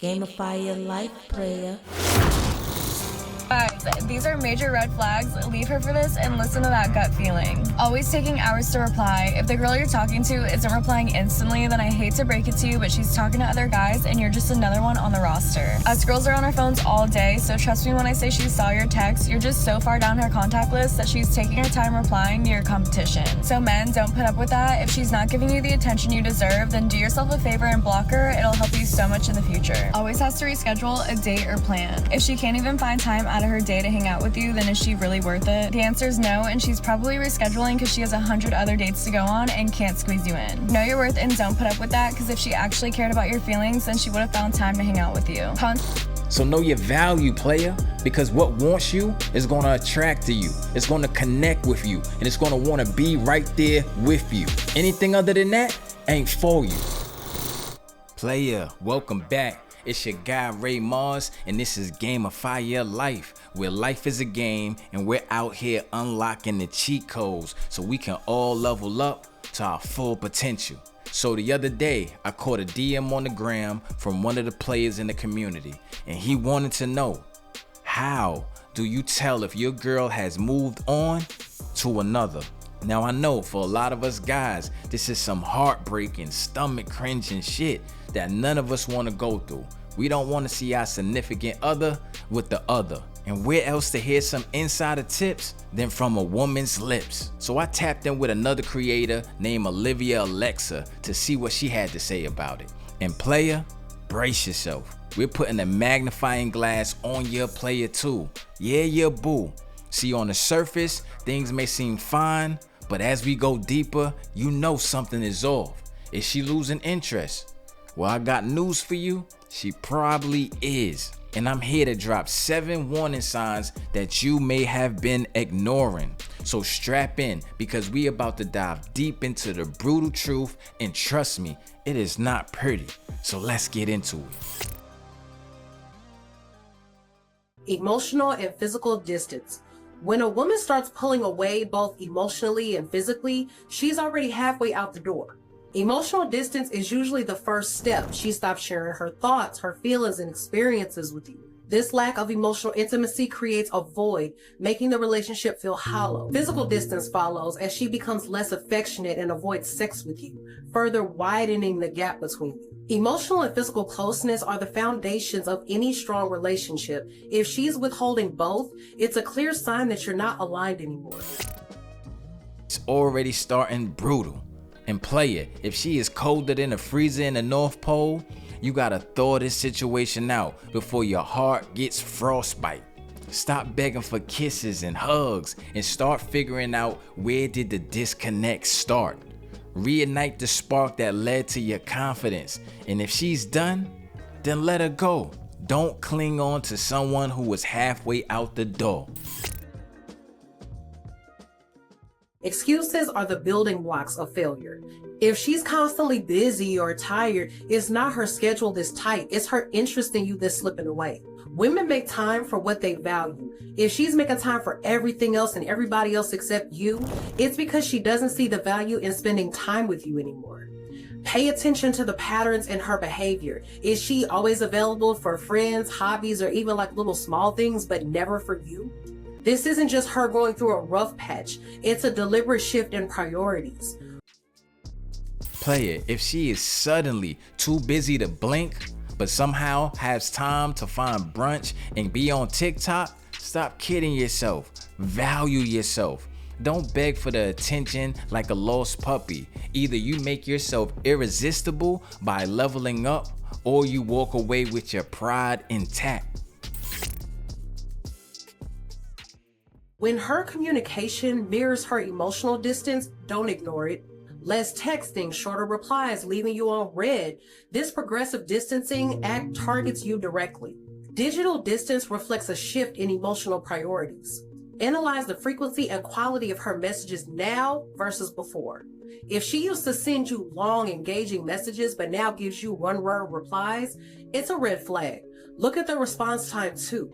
Gamify Your Life, player. Guys, these are major red flags. Leave her for this and listen to that gut feeling. Always taking hours to reply. If the girl you're talking to isn't replying instantly, then I hate to break it to you, but she's talking to other guys and you're just another one on the roster. Us girls are on our phones all day, so trust me when I say she saw your text. You're just so far down her contact list that she's taking her time replying to your competition. So men, don't put up with that. If she's not giving you the attention you deserve, then do yourself a favor and block her. It'll help you so much in the future. Always has to reschedule a date or plan. If she can't even find time out of her day to hang out with you, then is she really worth it? The answer is no, and she's probably rescheduling because she has 100 other dates to go on and can't squeeze you in. Know your worth and don't put up with that, because if she actually cared about your feelings, then she would have found time to hang out with you. So know your value, player, because what wants you is going to attract to you. It's going to connect with you, and it's going to want to be right there with you. Anything other than that ain't for you. Player, welcome back. It's your guy Raye Mars, and this is Gamify Ya Life, where life is a game and we're out here unlocking the cheat codes so we can all level up to our full potential. So the other day, I caught a DM on the gram from one of the players in the community, and he wanted to know, how do you tell if your girl has moved on to another? Now I know for a lot of us guys, this is some heartbreaking, stomach cringing shit that none of us want to go through. We don't want to see our significant other with the other. And where else to hear some insider tips than from a woman's lips? So I tapped in with another creator named Olivia Alexa to see what she had to say about it. And player, brace yourself. We're putting a magnifying glass on your player too. Yeah, your boo. See, on the surface, things may seem fine, but as we go deeper, you know something is off. Is she losing interest? Well, I got news for you. She probably is. And I'm here to drop 7 warning signs that you may have been ignoring. So strap in, because we about to dive deep into the brutal truth, and trust me, it is not pretty. So let's get into it. Emotional and physical distance. When a woman starts pulling away both emotionally and physically, she's already halfway out the door. Emotional distance is usually the first step. She stops sharing her thoughts, her feelings, and experiences with you. This lack of emotional intimacy creates a void, making the relationship feel hollow. Physical distance follows as she becomes less affectionate and avoids sex with you, further widening the gap between you. Emotional and physical closeness are the foundations of any strong relationship. If she's withholding both, it's a clear sign that you're not aligned anymore. It's already starting brutal. And player, if she is colder than a freezer in the North Pole, you gotta thaw this situation out before your heart gets frostbite. Stop begging for kisses and hugs and start figuring out, where did the disconnect start? Reignite the spark that led to your confidence. And if she's done, then let her go. Don't cling on to someone who was halfway out the door. Excuses are the building blocks of failure. If she's constantly busy or tired, it's not her schedule that's tight, it's her interest in you that's slipping away. Women make time for what they value. If she's making time for everything else and everybody else except you, it's because she doesn't see the value in spending time with you anymore. Pay attention to the patterns in her behavior. Is she always available for friends, hobbies, or even like little small things, but never for you? This isn't just her going through a rough patch. It's a deliberate shift in priorities. Player, if she is suddenly too busy to blink, but somehow has time to find brunch and be on TikTok, stop kidding yourself. Value yourself. Don't beg for the attention like a lost puppy. Either you make yourself irresistible by leveling up, or you walk away with your pride intact. When her communication mirrors her emotional distance, don't ignore it. Less texting, shorter replies, leaving you on red. This progressive distancing act targets you directly. Digital distance reflects a shift in emotional priorities. Analyze the frequency and quality of her messages now versus before. If she used to send you long, engaging messages, but now gives you one-word replies, it's a red flag. Look at the response time too.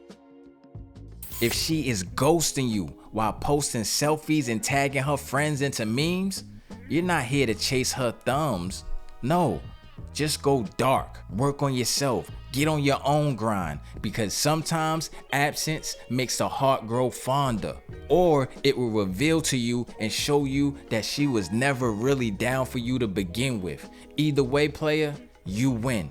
If she is ghosting you while posting selfies and tagging her friends into memes, you're not here to chase her thumbs. No, Just go dark, work on yourself, get on your own grind, because sometimes absence makes the heart grow fonder, or it will reveal to you and show you that she was never really down for you to begin with. Either way, player, you win.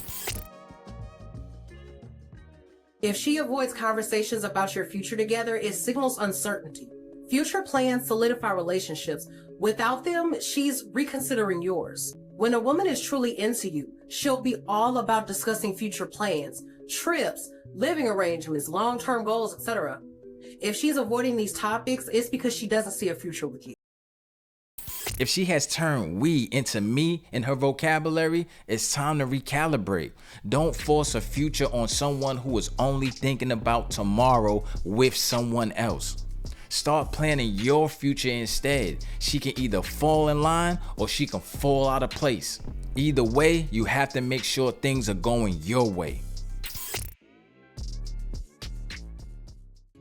If she avoids conversations about your future together, it signals uncertainty. Future plans solidify relationships. Without them, she's reconsidering yours. When a woman is truly into you, she'll be all about discussing future plans, trips, living arrangements, long-term goals, etc. If she's avoiding these topics, it's because she doesn't see a future with you. If she has turned we into me in her vocabulary, it's time to recalibrate. Don't force a future on someone who is only thinking about tomorrow with someone else. Start planning your future instead. She can either fall in line or she can fall out of place. Either way, you have to make sure things are going your way.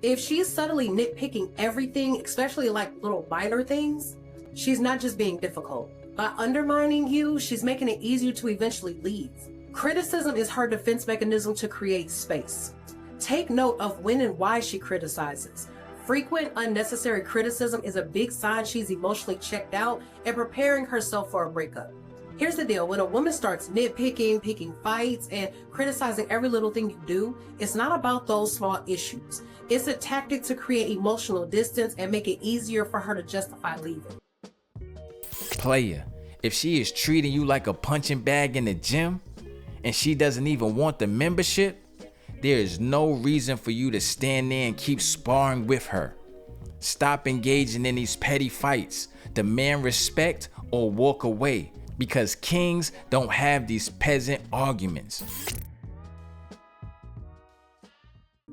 If she's subtly nitpicking everything, especially like little minor things, she's not just being difficult. By undermining you, she's making it easier to eventually leave. Criticism is her defense mechanism to create space. Take note of when and why she criticizes. Frequent unnecessary criticism is a big sign she's emotionally checked out and preparing herself for a breakup. Here's the deal. When a woman starts nitpicking, picking fights, and criticizing every little thing you do, it's not about those small issues. It's a tactic to create emotional distance and make it easier for her to justify leaving. Player, if she is treating you like a punching bag in the gym and she doesn't even want the membership, there is no reason for you to stand there and keep sparring with her. Stop engaging in these petty fights. Demand respect or walk away, because kings don't have these peasant arguments.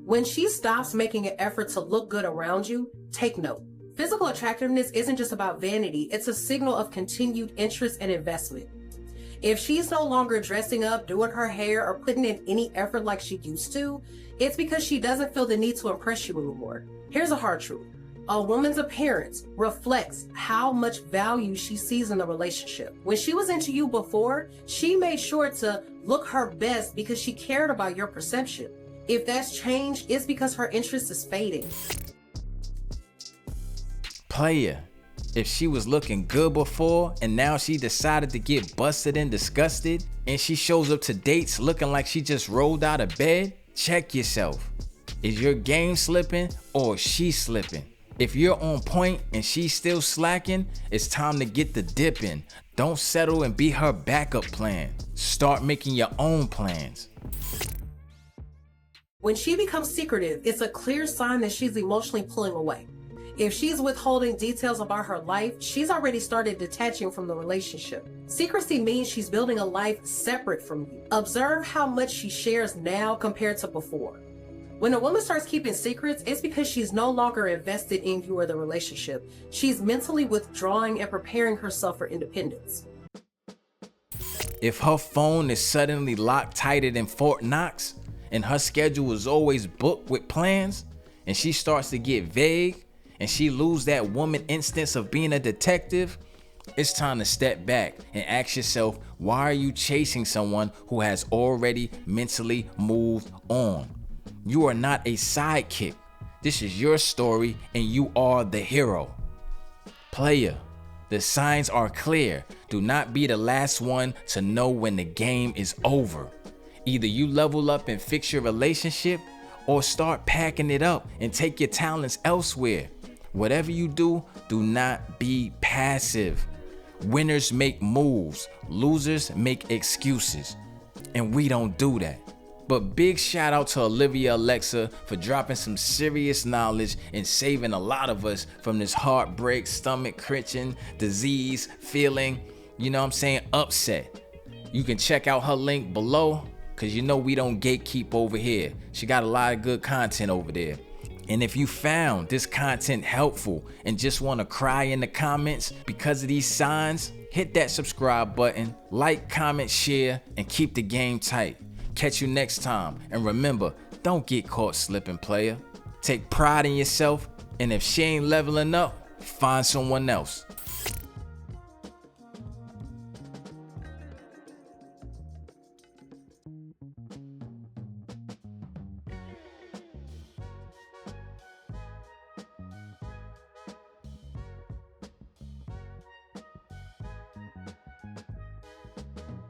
When she stops making an effort to look good around you, take note. Physical attractiveness isn't just about vanity, it's a signal of continued interest and investment. If she's no longer dressing up, doing her hair, or putting in any effort like she used to, it's because she doesn't feel the need to impress you anymore. Here's a hard truth. A woman's appearance reflects how much value she sees in the relationship. When she was into you before, she made sure to look her best because she cared about your perception. If that's changed, it's because her interest is fading. Player, if she was looking good before and now she decided to get busted and disgusted, and she shows up to dates looking like she just rolled out of bed, check yourself. Is your game slipping or is she slipping? If you're on point and she's still slacking, it's time to get the dip in. Don't settle and be her backup plan. Start making your own plans. When she becomes secretive, it's a clear sign that she's emotionally pulling away. If she's withholding details about her life, she's already started detaching from the relationship. Secrecy means she's building a life separate from you. Observe how much she shares now compared to before. When a woman starts keeping secrets, it's because she's no longer invested in you or the relationship. She's mentally withdrawing and preparing herself for independence. If her phone is suddenly locked tighter than Fort Knox, and her schedule is always booked with plans, and she starts to get vague, and she loses that woman instance of being a detective, it's time to step back and ask yourself, why are you chasing someone who has already mentally moved on? You are not a sidekick. This is your story and you are the hero. Player, the signs are clear. Do not be the last one to know when the game is over. Either you level up and fix your relationship, or start packing it up and take your talents elsewhere. Whatever you do, do not be passive. Winners make moves, losers make excuses, and we don't do that. But big shout out to Olivia Alexa for dropping some serious knowledge and saving a lot of us from this heartbreak, stomach clenching, disease, feeling, upset. You can check out her link below, because we don't gatekeep over here. She got a lot of good content over there. And if you found this content helpful and just want to cry in the comments because of these signs, hit that subscribe button, like, comment, share, and keep the game tight. Catch you next time. And remember, don't get caught slipping, player. Take pride in yourself, and if she ain't leveling up, find someone else.